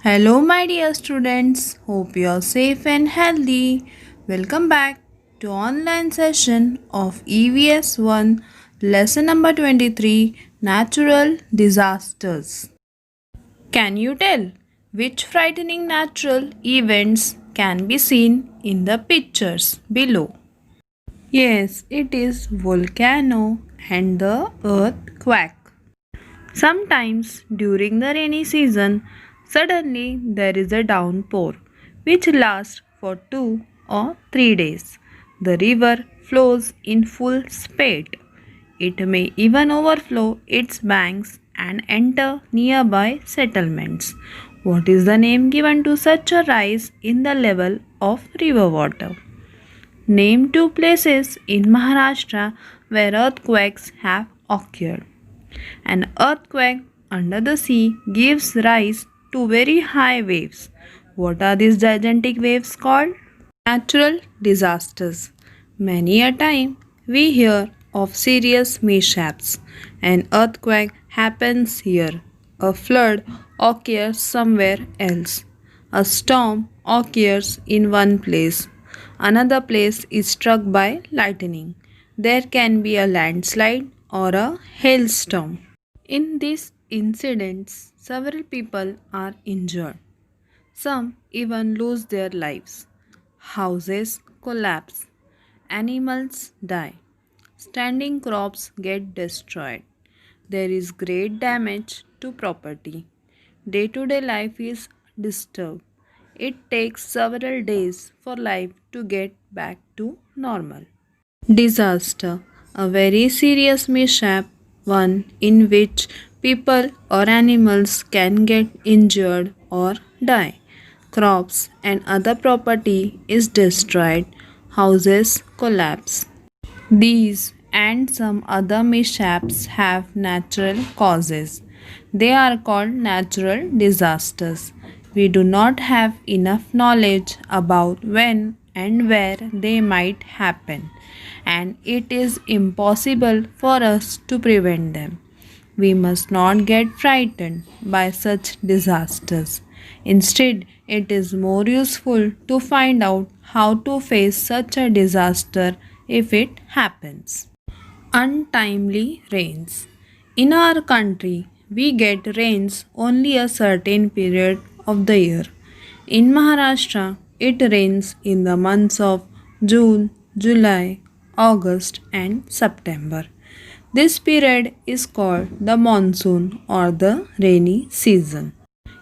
Hello, my dear students. Hope you are safe and healthy. Welcome back to online session of EVS-1 lesson number 23 Natural Disasters. Can you tell which frightening natural events can be seen in the pictures below? Yes, it is volcano and the earthquake. Sometimes during the rainy season, suddenly there is a downpour which lasts for 2 or 3 days. The river flows in full speed. It may even overflow its banks and enter nearby settlements. What is the name given to such a rise in the level of river water? Name two places in Maharashtra where earthquakes have occurred. An earthquake under the sea gives rise to very high waves. What are these gigantic waves called? Natural disasters. Many a time we hear of serious mishaps. An earthquake happens here. A flood occurs somewhere else. A storm occurs in one place. Another place is struck by lightning. There can be a landslide or a hailstorm. In these incidents, several people are injured. Some even lose their lives. Houses collapse. Animals die. Standing crops get destroyed. There is great damage to property. Day to day life is disturbed. It takes several days for life to get back to normal. Disaster, a very serious mishap, one in which people or animals can get injured or die. Crops and other property is destroyed, houses collapse. These and some other mishaps have natural causes. They are called natural disasters. We do not have enough knowledge about when and where they might happen, and it is impossible for us to prevent them. We must not get frightened by such disasters. Instead, it is more useful to find out how to face such a disaster if it happens. Untimely rains. In our country, we get rains only a certain period of the year. In Maharashtra, it rains in the months of June, July, August, and September. This period is called the monsoon or the rainy season.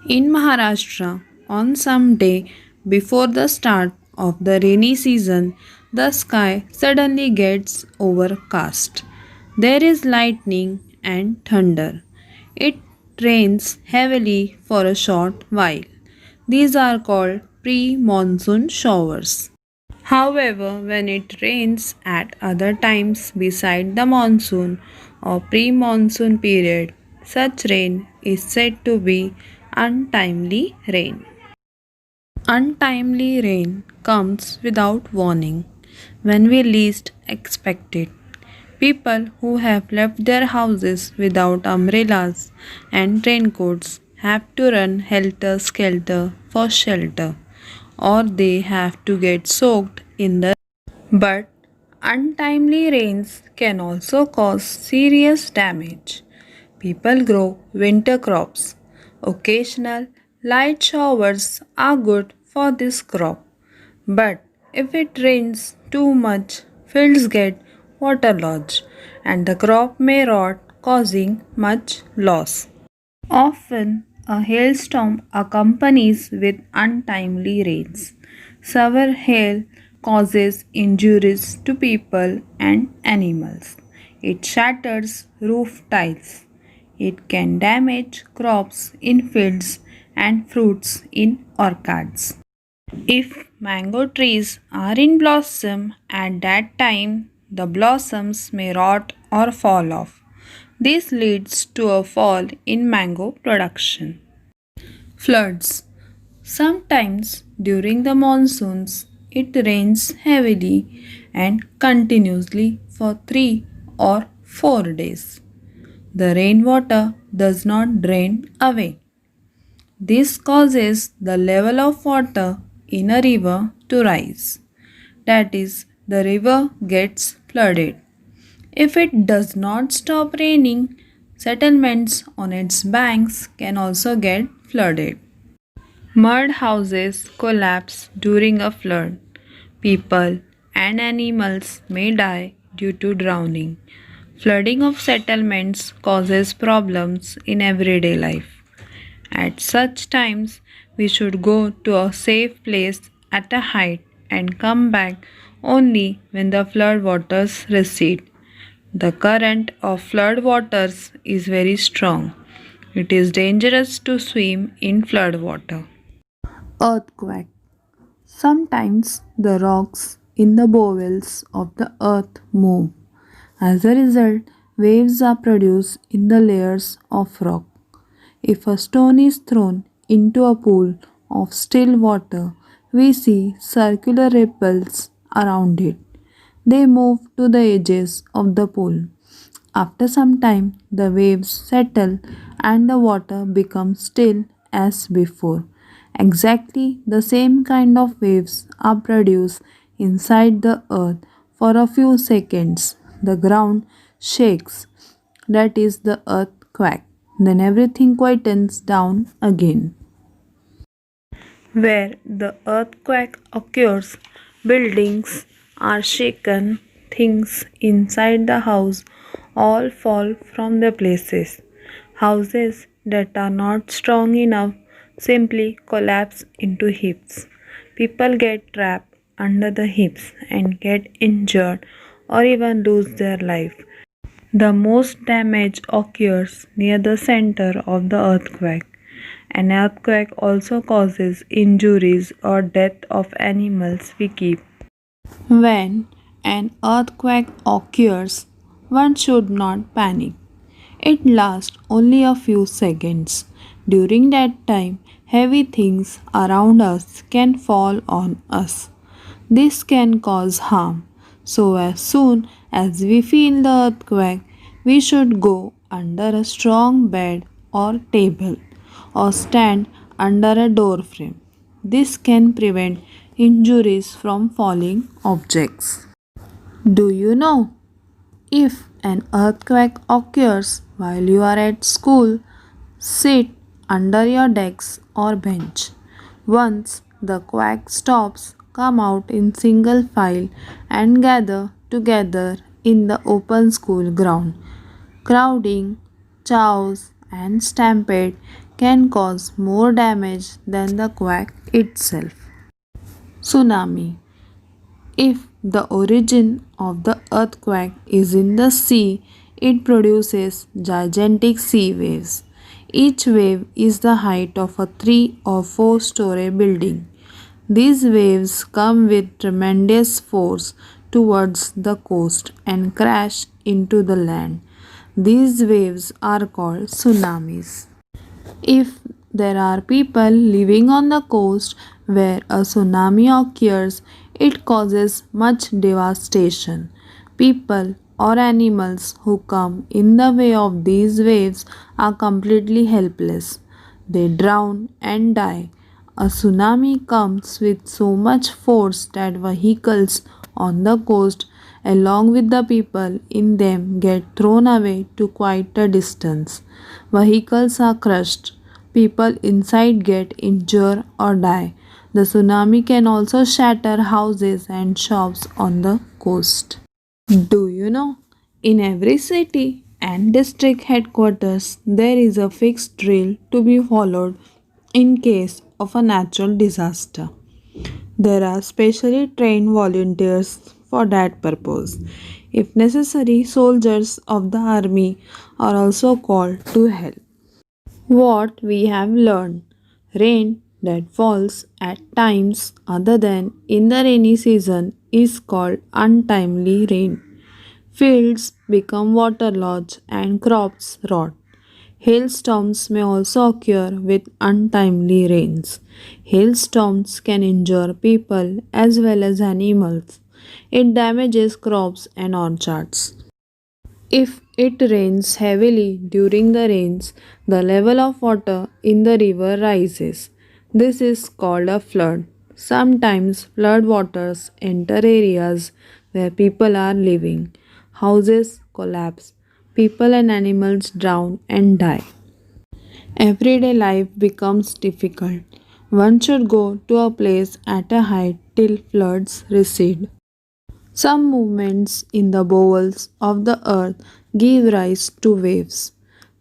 In Maharashtra, on some day before the start of the rainy season, the sky suddenly gets overcast. There is lightning and thunder. It rains heavily for a short while. These are called pre monsoon showers. However, when it rains at other times beside the monsoon or pre monsoon period, such rain is said to be untimely rain. Untimely rain comes without warning when we least expect it. People who have left their houses without umbrellas and raincoats have to run helter skelter for shelter, or they have to get soaked in the. But untimely rains can also cause serious damage. People grow winter crops. Occasional light showers are good for this crop. But if it rains too much, fields get waterlogged and the crop may rot, causing much loss. Often, a hailstorm accompanies with untimely rains. Severe hail causes injuries to people and animals. It shatters roof tiles. It can damage crops in fields and fruits in orchards. If mango trees are in blossom at that time, the blossoms may rot or fall off. This leads to a fall in mango production. Floods. Sometimes during the monsoons, it rains heavily and continuously for 3 or 4 days. The rainwater does not drain away. This causes the level of water in a river to rise. That is, the river gets flooded. If it does not stop raining, settlements on its banks can also get flooded. Mud houses collapse during a flood. People and animals may die due to drowning. Flooding of settlements causes problems in everyday life. At such times, we should go to a safe place at a height and come back only when the flood waters recede. The current of flood waters is very strong. It is dangerous to swim in flood water. Earthquake. Sometimes the rocks in the bowels of the earth move. As a result, waves are produced in the layers of rock. If a stone is thrown into a pool of still water, we see circular ripples around it. They move to the edges of the pool. After some time, the waves settle and the water becomes still as before. Exactly the same kind of waves are produced inside the earth for a few seconds. The ground shakes, that is the earthquake. Then everything quietens down again. Where the earthquake occurs, buildings are shaken, things inside the house all fall from their places. Houses that are not strong enough simply collapse into heaps. People get trapped under the heaps and get injured or even lose their life. The most damage occurs near the center of the earthquake. An earthquake also causes injuries or death of animals we keep. When an earthquake occurs, one should not panic. It lasts only a few seconds. During that time, heavy things around us can fall on us. This can cause harm. So, as soon as we feel the earthquake, we should go under a strong bed or table or stand under a door frame. This can prevent injuries from falling objects. Do you know? If an earthquake occurs while you are at school, sit under your desk or bench. Once the quack stops, come out in single file and gather together in the open school ground. Crowding, chaos, and stampede can cause more damage than the quack itself. Tsunami. If the origin of the earthquake is in the sea, it produces gigantic sea waves. Each wave is the height of a 3 or 4-story building. These waves come with tremendous force towards the coast and crash into the land. These waves are called tsunamis. If there are people living on the coast where a tsunami occurs, it causes much devastation. People or animals who come in the way of these waves are completely helpless. They drown and die. A tsunami comes with so much force that vehicles on the coast, along with the people in them, get thrown away to quite a distance. Vehicles are crushed. People inside get injured or die. The tsunami can also shatter houses and shops on the coast. Do you know? In every city and district headquarters, there is a fixed drill to be followed in case of a natural disaster. There are specially trained volunteers for that purpose. If necessary, soldiers of the army are also called to help. What we have learned: rain that falls at times other than in the rainy season is called untimely rain. Fields become waterlogged and crops rot. Hailstorms may also occur with untimely rains. Hailstorms can injure people as well as animals. It damages crops and orchards. If it rains heavily during the rains, the level of water in the river rises. This is called a flood. Sometimes flood waters enter areas where people are living. Houses collapse. People and animals drown and die. Everyday life becomes difficult. One should go to a place at a height till floods recede. Some movements in the bowels of the earth give rise to waves.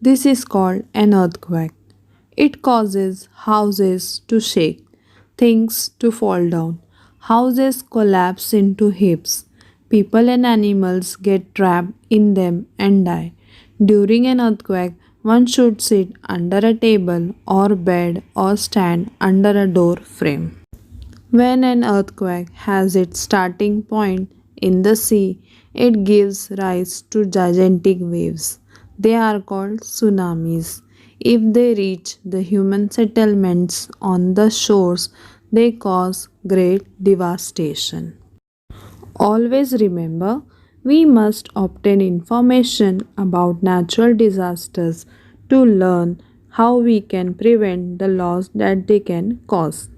This is called an earthquake. It causes houses to shake, things to fall down. Houses collapse into heaps. People and animals get trapped in them and die. During an earthquake, one should sit under a table or bed or stand under a door frame. When an earthquake has its starting point in the sea, it gives rise to gigantic waves. They are called tsunamis. If they reach the human settlements on the shores, they cause great devastation. Always remember, we must obtain information about natural disasters to learn how we can prevent the loss that they can cause.